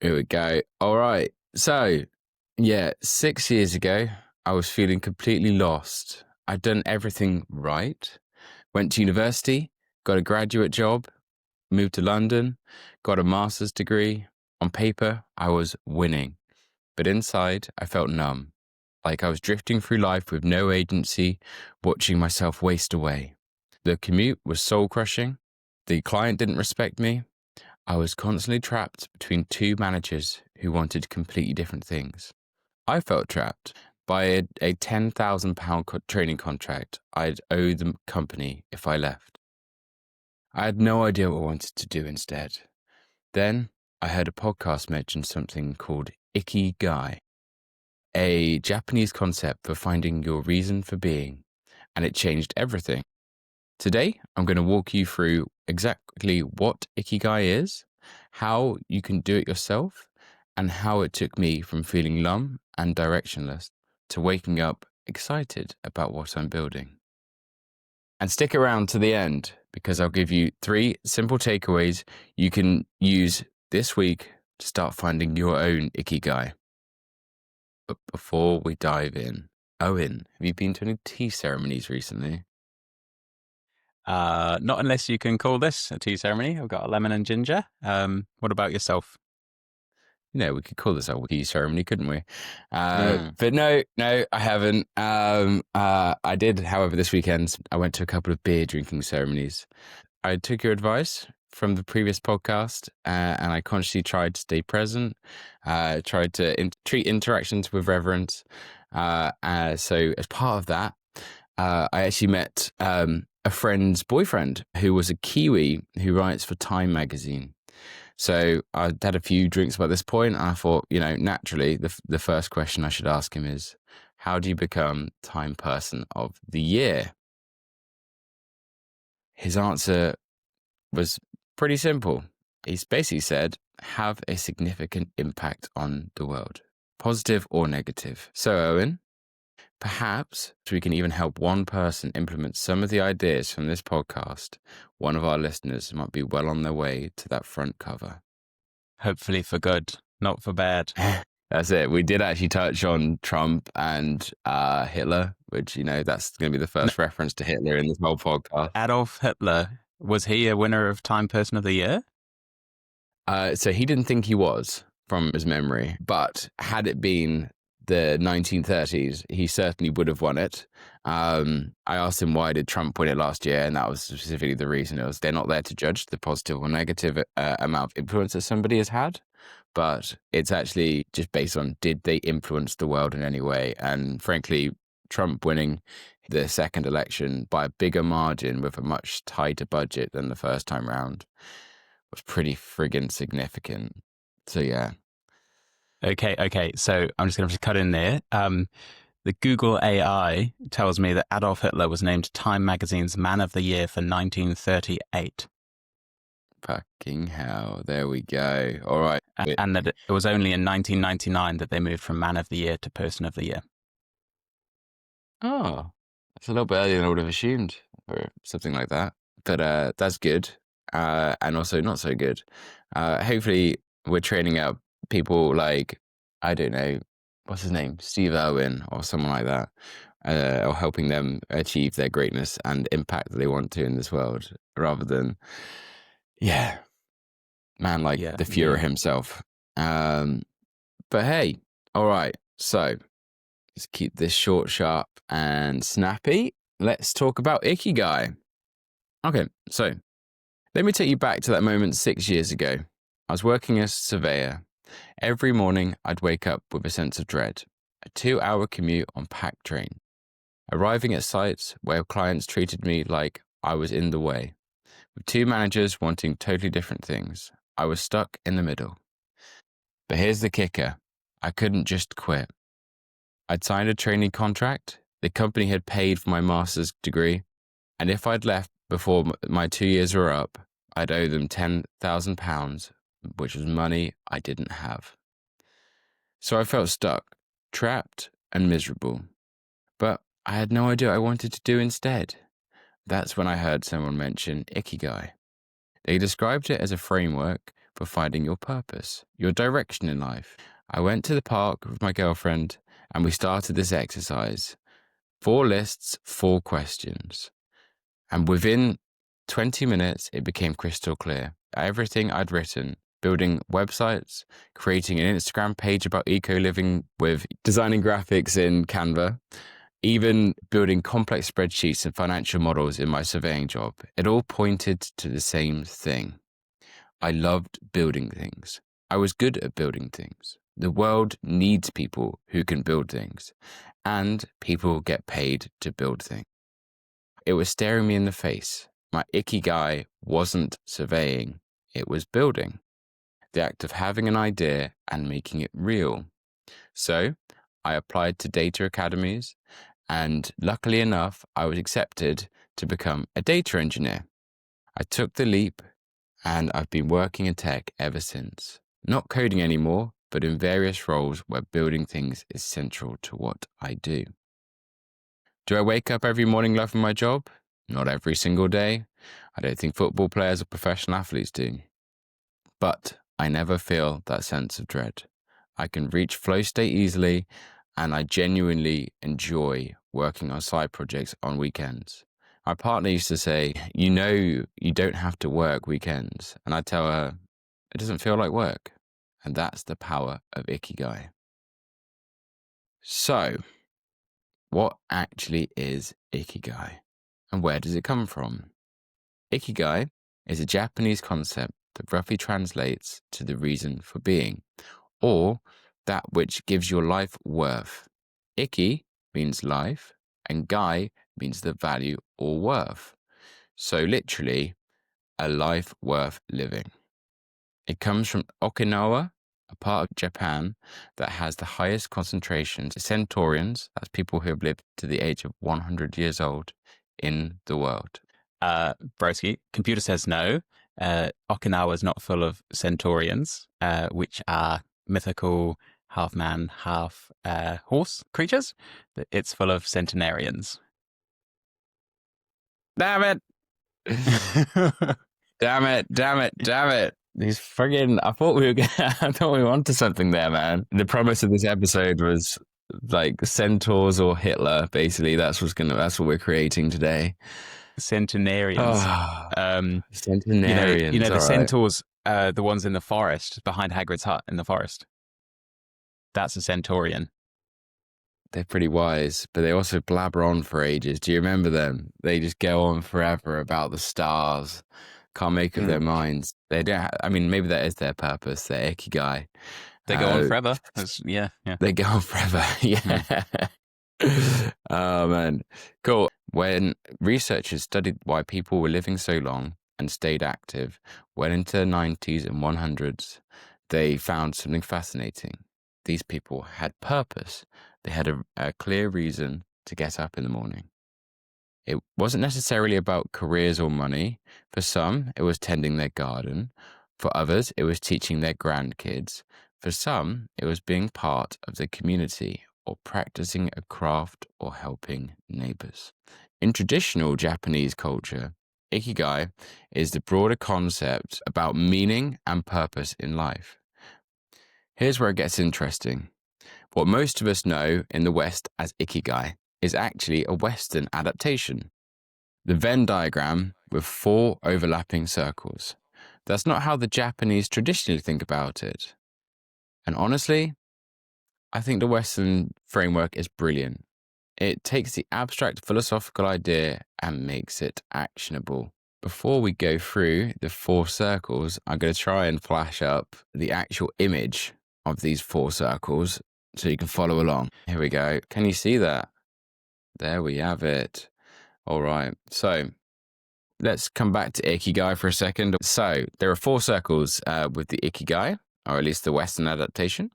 Here we go. All right. So, yeah, 6 years ago, I was feeling completely lost. I'd done everything right. Went to university, got a graduate job, moved to London, got a master's degree. On paper, I was winning. But inside, I felt numb. Like I was drifting through life with no agency, watching myself waste away. The commute was soul crushing. The client didn't respect me. I was constantly trapped between two managers who wanted completely different things. I felt trapped by a £10,000 training contract I'd owe the company if I left. I had no idea what I wanted to do instead. Then I heard a podcast mention something called Ikigai, a Japanese concept for finding your reason for being, and it changed everything. Today, I'm going to walk you through exactly what Ikigai is, how you can do it yourself, and how it took me from feeling numb and directionless to waking up excited about what I'm building. And stick around to the end because I'll give you 3 simple takeaways you can use this week to start finding your own Ikigai. But before we dive in, Owen, have you been to any tea ceremonies recently? Not unless you can call this a tea ceremony. I've got a lemon and ginger. What about yourself? We could call this a tea ceremony, couldn't we? Mm. But no, I haven't. I did, however, this weekend, I went to a couple of beer drinking ceremonies. I took your advice from the previous podcast, and I consciously tried to stay present, tried to treat interactions with reverence. So as part of that, I actually met a friend's boyfriend who was a Kiwi who writes for Time magazine. So I had a few drinks by this point, and I thought, naturally, the first question I should ask him is, how do you become Time Person of the Year? His answer was pretty simple. He's basically said, have a significant impact on the world, positive or negative. So, Owen, perhaps we can even help one person implement some of the ideas from this podcast. One of our listeners might be well on their way to that front cover. Hopefully for good, not for bad. That's it. We did actually touch on Trump and Hitler, which, that's going to be the first reference to Hitler in this whole podcast. Adolf Hitler, was he a winner of Time Person of the Year? So he didn't think he was from his memory, but had it been the 1930s, he certainly would have won it. I asked him why did Trump win it last year, and that was specifically the reason. It was they're not there to judge the positive or negative amount of influence that somebody has had, but it's actually just based on did they influence the world in any way. And frankly, Trump winning the second election by a bigger margin with a much tighter budget than the first time round was pretty friggin' significant. So yeah. Okay. So I'm just going to cut in there. The Google AI tells me that Adolf Hitler was named Time Magazine's Man of the Year for 1938. Fucking hell. There we go. All right. And that it was only in 1999 that they moved from Man of the Year to Person of the Year. Oh, that's a little bit earlier than I would have assumed, or something like that. But that's good. And also not so good. Hopefully we're training up people like, I don't know, what's his name? Steve Irwin or someone like that. Or helping them achieve their greatness and impact that they want to in this world, rather than, man like the Fuhrer himself. But hey, all right. So let's keep this short, sharp, and snappy. Let's talk about Ikigai. Okay, so let me take you back to that moment 6 years ago. I was working as a surveyor. Every morning, I'd wake up with a sense of dread. A 2-hour commute on packed train. Arriving at sites where clients treated me like I was in the way. With 2 managers wanting totally different things. I was stuck in the middle. But here's the kicker. I couldn't just quit. I'd signed a training contract. The company had paid for my master's degree. And if I'd left before my 2 years were up, I'd owe them £10,000, which was money I didn't have. So I felt stuck, trapped, and miserable. But I had no idea what I wanted to do instead. That's when I heard someone mention Ikigai. They described it as a framework for finding your purpose, your direction in life. I went to the park with my girlfriend and we started this exercise. 4 lists, 4 questions. And within 20 minutes, it became crystal clear. Everything I'd written, building websites, creating an Instagram page about eco-living with designing graphics in Canva, even building complex spreadsheets and financial models in my surveying job, it all pointed to the same thing. I loved building things. I was good at building things. The world needs people who can build things, and people get paid to build things. It was staring me in the face. My Ikigai wasn't surveying, it was building. The act of having an idea and making it real. So I applied to data academies, and luckily enough, I was accepted to become a data engineer. I took the leap, and I've been working in tech ever since. Not coding anymore, but in various roles where building things is central to what I do. Do I wake up every morning loving my job? Not every single day. I don't think football players or professional athletes do. But I never feel that sense of dread. I can reach flow state easily, and I genuinely enjoy working on side projects on weekends. My partner used to say, you don't have to work weekends. And I tell her, it doesn't feel like work. And that's the power of Ikigai. So, what actually is Ikigai? And where does it come from? Ikigai is a Japanese concept that roughly translates to the reason for being, or that which gives your life worth. Iki means life, and gai means the value or worth. So literally, a life worth living. It comes from Okinawa, a part of Japan that has the highest concentrations of centaurians, that's people who have lived to the age of 100 years old, in the world. Broski, computer says no. Okinawa is not full of centaurians, which are mythical half man, half horse creatures. It's full of centenarians. Damn it! Damn it. These friggin' I thought we were I thought we were onto something there, man. The promise of this episode was like centaurs or Hitler, basically. That's what we're creating today. Centenarians. Centenarians. The centaurs, the ones in the forest behind Hagrid's hut in the forest. That's a centaurian. They're pretty wise, but they also blabber on for ages. Do you remember them? They just go on forever about the stars. Can't make up their minds. They don't. Maybe that is their purpose. Their Ikigai. They go on forever. Yeah. They go on forever. Yeah. Oh man, cool. When researchers studied why people were living so long and stayed active, well into the 90s and 100s, they found something fascinating. These people had purpose. They had a clear reason to get up in the morning. It wasn't necessarily about careers or money. For some, it was tending their garden. For others, it was teaching their grandkids. For some, it was being part of the community or practicing a craft or helping neighbors. In traditional Japanese culture, Ikigai is the broader concept about meaning and purpose in life. Here's where it gets interesting. What most of us know in the West as Ikigai is actually a Western adaptation. The Venn diagram with 4 overlapping circles. That's not how the Japanese traditionally think about it. And honestly, I think the Western framework is brilliant. It takes the abstract philosophical idea and makes it actionable. Before we go through the 4 circles, I'm going to try and flash up the actual image of these 4 circles so you can follow along. Here we go. Can you see that? There we have it. All right. So let's come back to Ikigai for a second. So there are 4 circles with the Ikigai, or at least the Western adaptation.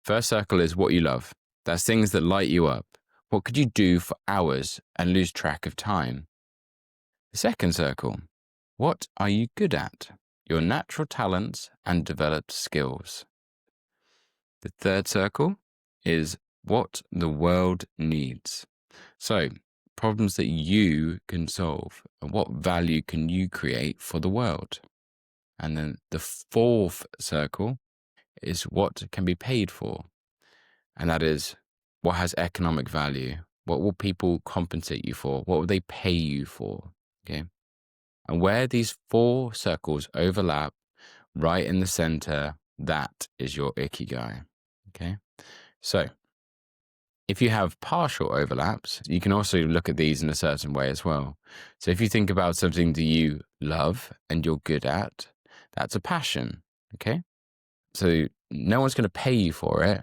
First circle is what you love. That's things that light you up. What could you do for hours and lose track of time? The second circle, what are you good at? Your natural talents and developed skills. The third circle is what the world needs. So, problems that you can solve and what value can you create for the world. And then the fourth circle is what can be paid for. And that is what has economic value. What will people compensate you for? What will they pay you for? Okay. And where these four circles overlap, right in the center, that is your Ikigai. Okay. So if you have partial overlaps, you can also look at these in a certain way as well. So if you think about something that you love and you're good at, that's a passion. Okay. So no one's going to pay you for it.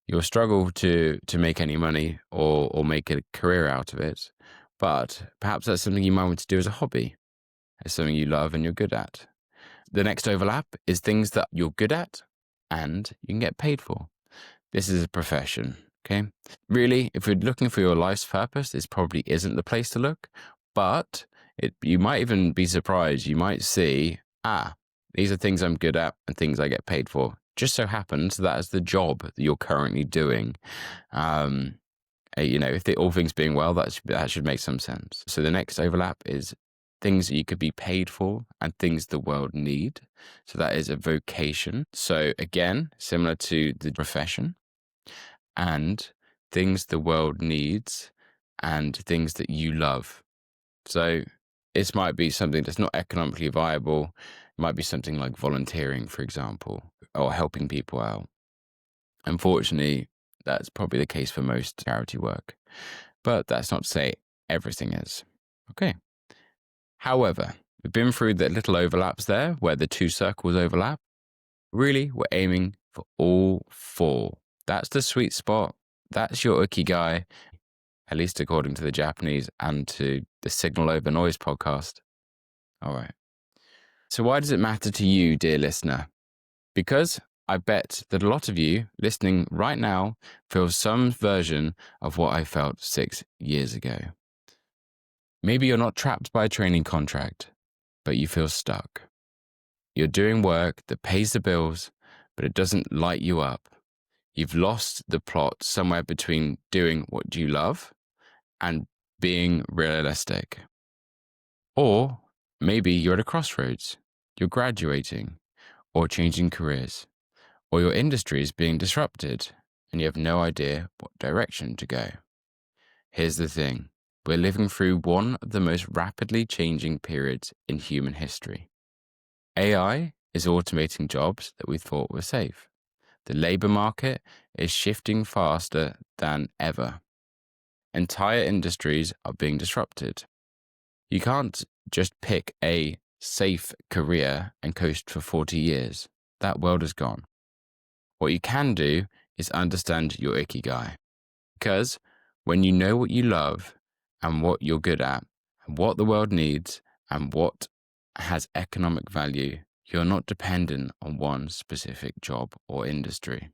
You'll struggle to make any money or make a career out of it. But perhaps that's something you might want to do as a hobby. It's something you love and you're good at. The next overlap is things that you're good at and you can get paid for. This is a profession, okay? Really, if you're looking for your life's purpose, this probably isn't the place to look, but you might even be surprised. You might see, these are things I'm good at and things I get paid for. Just so happens that is the job that you're currently doing. If all things being well, that should make some sense. So the next overlap is things that you could be paid for and things the world need. So that is a vocation. So again, similar to the profession, and things the world needs and things that you love. So this might be something that's not economically viable. It might be something like volunteering, for example, or helping people out. Unfortunately, that's probably the case for most charity work, but that's not to say everything is. Okay. However, we've been through the little overlaps there where the two circles overlap. Really, we're aiming for all four. That's the sweet spot. That's your Ikigai, at least according to the Japanese and to the Signal Over Noise podcast. All right. So why does it matter to you, dear listener? Because I bet that a lot of you listening right now feel some version of what I felt 6 years ago. Maybe you're not trapped by a training contract, but you feel stuck. You're doing work that pays the bills, but it doesn't light you up. You've lost the plot somewhere between doing what you love and being realistic. Or maybe you're at a crossroads. You're graduating or changing careers, or your industry is being disrupted and you have no idea what direction to go. Here's the thing. We're living through one of the most rapidly changing periods in human history. AI is automating jobs that we thought were safe. The labor market is shifting faster than ever. Entire industries are being disrupted. You can't just pick a safe career and coast for 40 years. That world is gone. What you can do is understand your Ikigai. Because when you know what you love and what you're good at, and what the world needs and what has economic value, you're not dependent on one specific job or industry.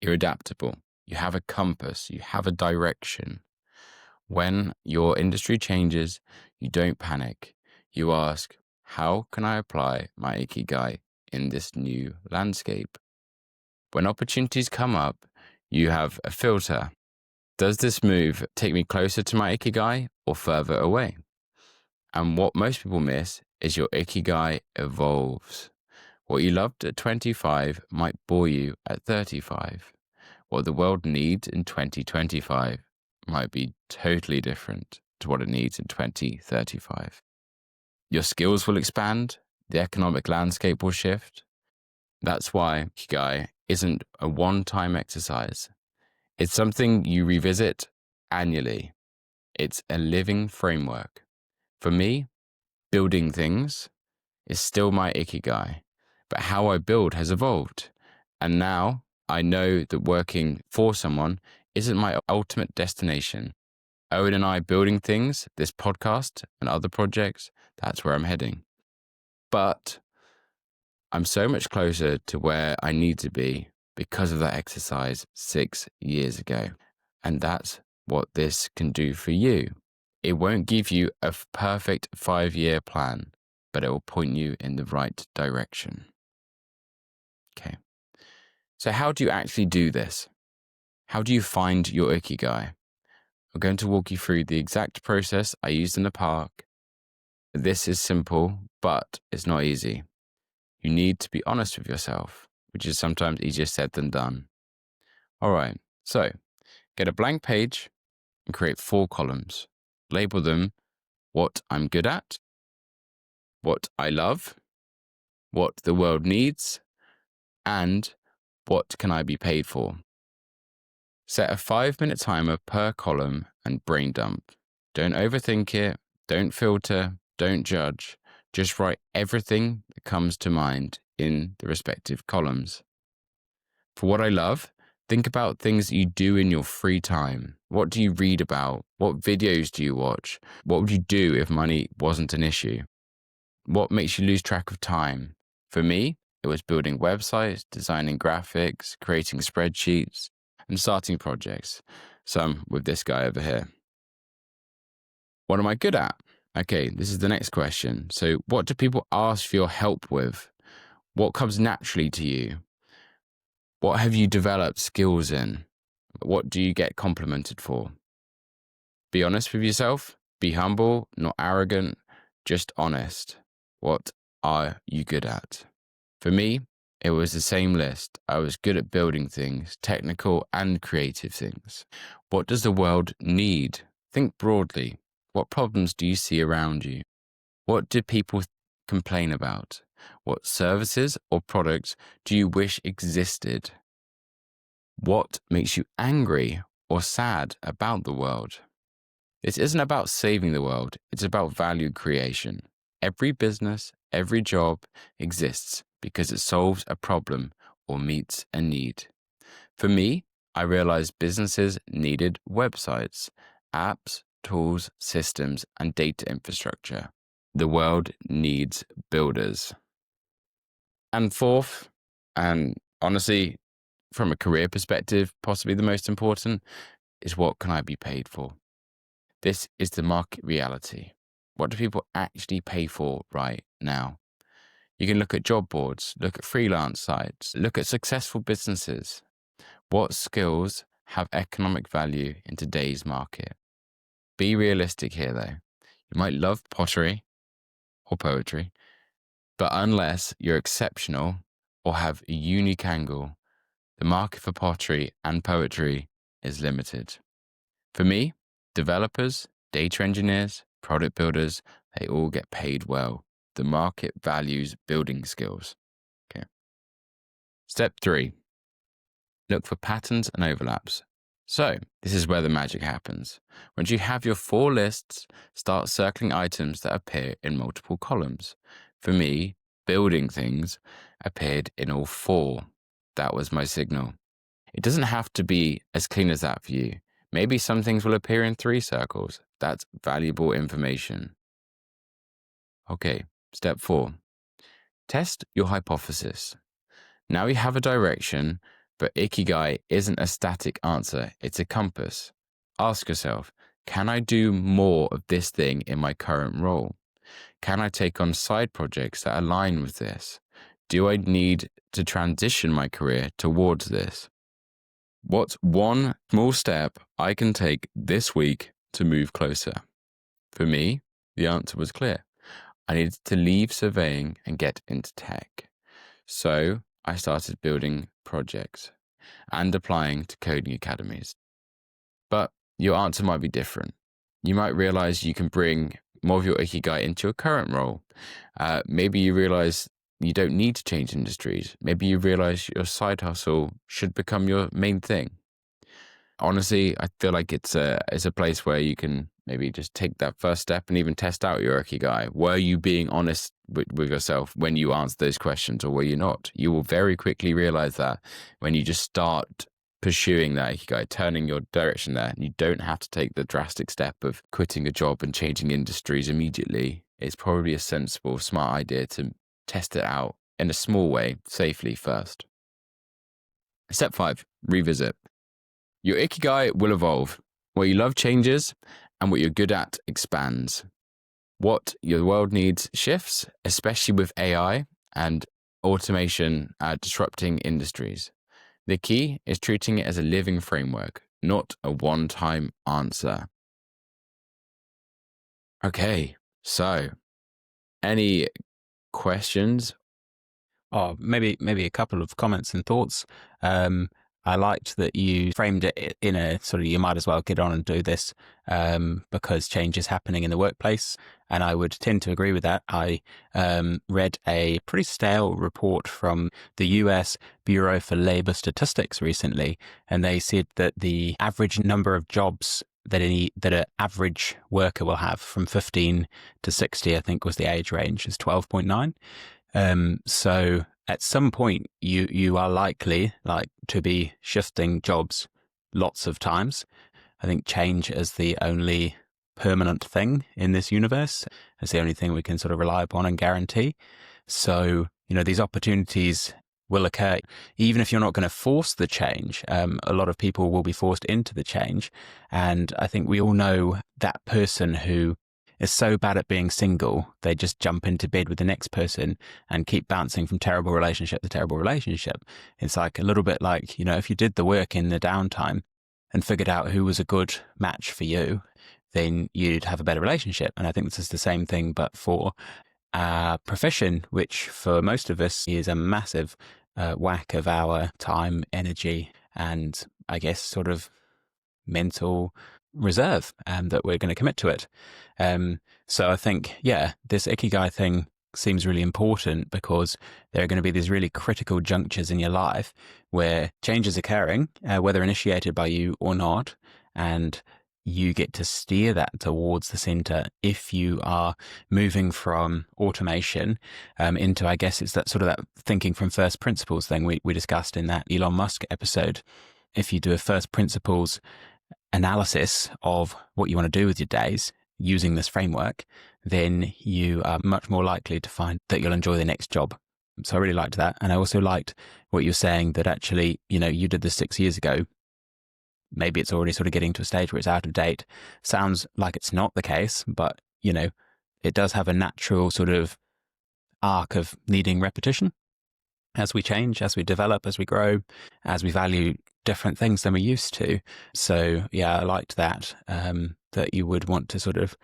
You're adaptable. You have a compass. You have a direction. When your industry changes, you don't panic. You ask, how can I apply my Ikigai in this new landscape? When opportunities come up, you have a filter. Does this move take me closer to my Ikigai or further away? And what most people miss is your Ikigai evolves. What you loved at 25 might bore you at 35. What the world needs in 2025 might be totally different to what it needs in 2035. Your skills will expand, the economic landscape will shift. That's why Ikigai isn't a one-time exercise. It's something you revisit annually. It's a living framework. For me, building things is still my Ikigai, but how I build has evolved. And now I know that working for someone isn't my ultimate destination. Owen and I building things, this podcast and other projects, that's where I'm heading. But I'm so much closer to where I need to be because of that exercise 6 years ago. And that's what this can do for you. It won't give you a perfect 5-year plan, but it will point you in the right direction. Okay. So how do you actually do this? How do you find your Ikigai? I'm going to walk you through the exact process I used in the park. This is simple, but it's not easy. You need to be honest with yourself, which is sometimes easier said than done. All right, so get a blank page and create 4 columns. Label them what I'm good at, what I love, what the world needs, and what can I be paid for. Set a 5-minute timer per column and brain dump. Don't overthink it, don't filter, don't judge. Just write everything that comes to mind in the respective columns. For what I love, think about things you do in your free time. What do you read about? What videos do you watch? What would you do if money wasn't an issue? What makes you lose track of time? For me, it was building websites, designing graphics, creating spreadsheets, and starting projects. Some with this guy over here. What am I good at? Okay, this is the next question. So, what do people ask for your help with? What comes naturally to you? What have you developed skills in? What do you get complimented for? Be honest with yourself. Be humble, not arrogant, just honest. What are you good at? For me, it was the same list. I was good at building things, technical and creative things. What does the world need? Think broadly. What problems do you see around you? What do people complain about? What services or products do you wish existed? What makes you angry or sad about the world? This isn't about saving the world, it's about value creation. Every business, every job exists because it solves a problem or meets a need. For me, I realized businesses needed websites, apps, tools, systems, and data infrastructure. The world needs builders. And fourth, and honestly, from a career perspective, possibly the most important, is what can I be paid for? This is the market reality. What do people actually pay for right now? You can look at job boards, look at freelance sites, look at successful businesses. What skills have economic value in today's market? Be realistic here, though. You might love pottery or poetry, but unless you're exceptional or have a unique angle, the market for pottery and poetry is limited. For me, developers, data engineers, product builders, they all get paid well. The market values building skills. Okay. Step 3, look for patterns and overlaps. So this is where the magic happens. Once you have your 4 lists, start circling items that appear in multiple columns. For me, building things appeared in all 4. That was my signal. It doesn't have to be as clean as that for you. Maybe some things will appear in 3 circles. That's valuable information. Okay, step 4. Test your hypothesis. Now you have a direction, but Ikigai isn't a static answer, it's a compass. Ask yourself, can I do more of this thing in my current role? Can I take on side projects that align with this? Do I need to transition my career towards this? What's one small step I can take this week to move closer? For me, the answer was clear. I needed to leave surveying and get into tech. So I started building projects and applying to coding academies. But your answer might be different. You might realize you can bring more of your Ikigai into your current role. Maybe you realize you don't need to change industries. Maybe you realize your side hustle should become your main thing. Honestly, I feel like it's a place where you can maybe just take that first step and even test out your Ikigai. Were you being honest with yourself when you answer those questions, or were you not? You will very quickly realize that when you just start pursuing that Ikigai, turning your direction there. You don't have to take the drastic step of quitting a job and changing industries immediately. It's probably a sensible, smart idea to test it out in a small way, safely first. Step 5, revisit. Your Ikigai will evolve. What you love changes, and what you're good at expands. What your world needs shifts, especially with AI and automation disrupting industries. The key is treating it as a living framework, not a one-time answer. Okay, so any questions? Oh, maybe a couple of comments and thoughts. Um, I liked that you framed it in a sort of, you might as well get on and do this because change is happening in the workplace. And I would tend to agree with that. I read a pretty stale report from the US Bureau for Labor Statistics recently, and they said that the average number of jobs that an average worker will have from 15 to 60, I think was the age range, is 12.9. So at some point you are likely like to be shifting jobs lots of times. I think change is the only permanent thing in this universe. It's the only thing we can sort of rely upon and guarantee. So, these opportunities will occur. Even if you're not going to force the change, a lot of people will be forced into the change. And I think we all know that person who is so bad at being single, they just jump into bed with the next person and keep bouncing from terrible relationship to terrible relationship. It's like a little bit like, if you did the work in the downtime and figured out who was a good match for you, then you'd have a better relationship. And I think this is the same thing, but for our profession, which for most of us is a massive whack of our time, energy, and I guess sort of mental reserve that we're going to commit to it. So I think, this Ikigai thing seems really important because there are going to be these really critical junctures in your life where change is occurring, whether initiated by you or not, and you get to steer that towards the center if you are moving from automation into, I guess it's that sort of that thinking from first principles thing we discussed in that Elon Musk episode. If you do a first principles analysis of what you want to do with your days using this framework, then you are much more likely to find that you'll enjoy the next job. So I really liked that. And I also liked what you're saying that actually, you did this 6 years ago. Maybe it's already sort of getting to a stage where it's out of date. Sounds like it's not the case, but, it does have a natural sort of arc of needing repetition as we change, as we develop, as we grow, as we value different things than we used to. So yeah, I liked that, that you would want to sort of,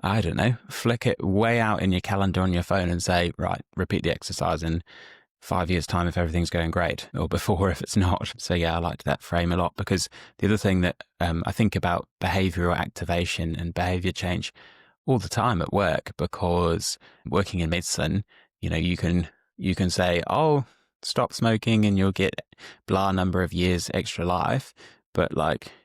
I don't know, flick it way out in your calendar on your phone and say, right, repeat the exercise in 5 years' time if everything's going great, or before if it's not. So yeah, I liked that frame a lot because the other thing that I think about behavioral activation and behavior change all the time at work, because working in medicine, you can say, oh, stop smoking and you'll get blah number of years extra life. But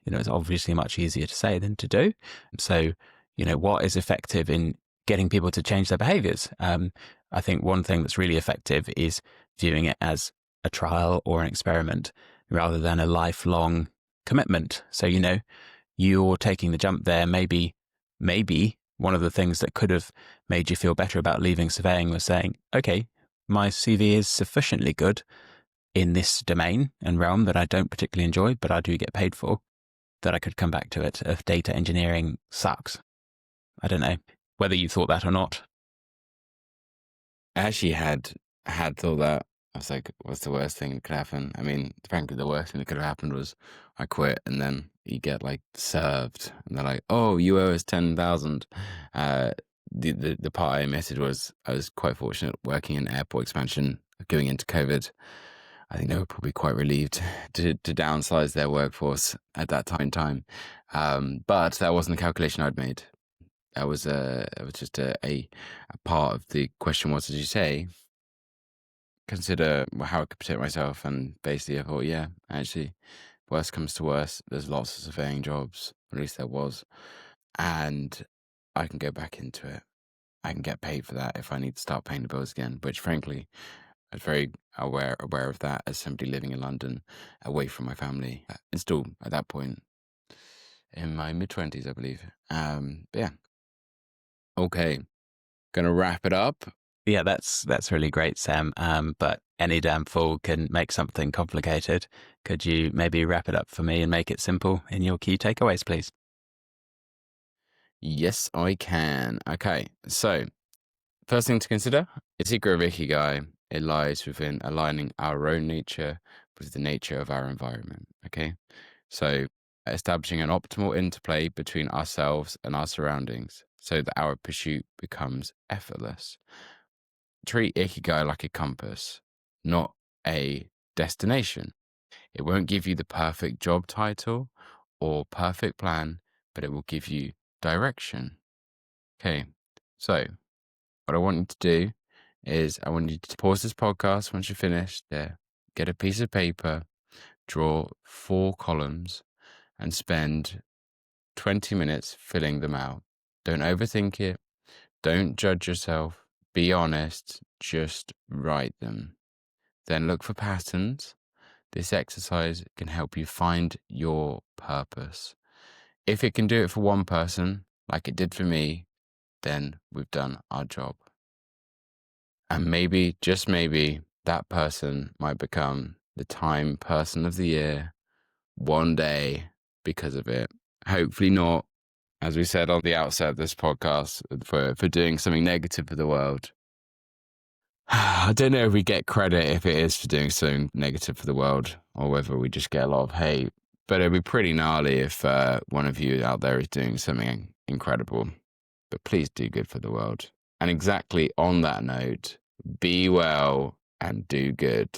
it's obviously much easier to say than to do. So, what is effective in getting people to change their behaviors? I think one thing that's really effective is viewing it as a trial or an experiment rather than a lifelong commitment. So, you're taking the jump there. Maybe one of the things that could have made you feel better about leaving surveying was saying, okay, my CV is sufficiently good in this domain and realm that I don't particularly enjoy, but I do get paid for, that I could come back to it if data engineering sucks. I don't know whether you thought that or not. I actually had thought that. I was like, what's the worst thing that could happen? I mean, frankly, the worst thing that could have happened was I quit and then you get served and they're like, oh, you owe us 10,000. The part I omitted was I was quite fortunate working in airport expansion going into COVID. I think they were probably quite relieved to downsize their workforce at that time. But that wasn't the calculation I'd made. That was it was just a part of the question was, as you say, consider how I could protect myself. And basically I thought, yeah, actually, worst comes to worst, there's lots of surveying jobs, at least there was. And I can go back into it. I can get paid for that if I need to start paying the bills again, which frankly, I was very aware of that as somebody living in London, away from my family. And still at that point in my mid-20s, I believe. But yeah. Okay. Gonna wrap it up. Yeah, that's really great, Sam. But any damn fool can make something complicated. Could you maybe wrap it up for me and make it simple in your key takeaways, please? Yes, I can. Okay. So first thing to consider, the secret of Ikigai, it lies within aligning our own nature with the nature of our environment. Okay. So establishing an optimal interplay between ourselves and our surroundings so that our pursuit becomes effortless. Treat Ikigai like a compass. not a destination. It won't give you the perfect job title or perfect plan, but it will give you direction. Okay, so what I want you to do is I want you to pause this podcast once you're finished there, get a piece of paper, draw 4 columns, and spend 20 minutes filling them out. Don't overthink it. Don't judge yourself. Be honest. Just write them. Then look for patterns. This exercise can help you find your purpose. If it can do it for one person, like it did for me, then we've done our job. And maybe, just maybe, that person might become the Time Person of the Year one day because of it. Hopefully not, as we said on the outset of this podcast, for doing something negative for the world. I don't know if we get credit if it is for doing something negative for the world or whether we just get a lot of hate. But it'd be pretty gnarly if one of you out there is doing something incredible. But please do good for the world. And exactly on that note, be well and do good.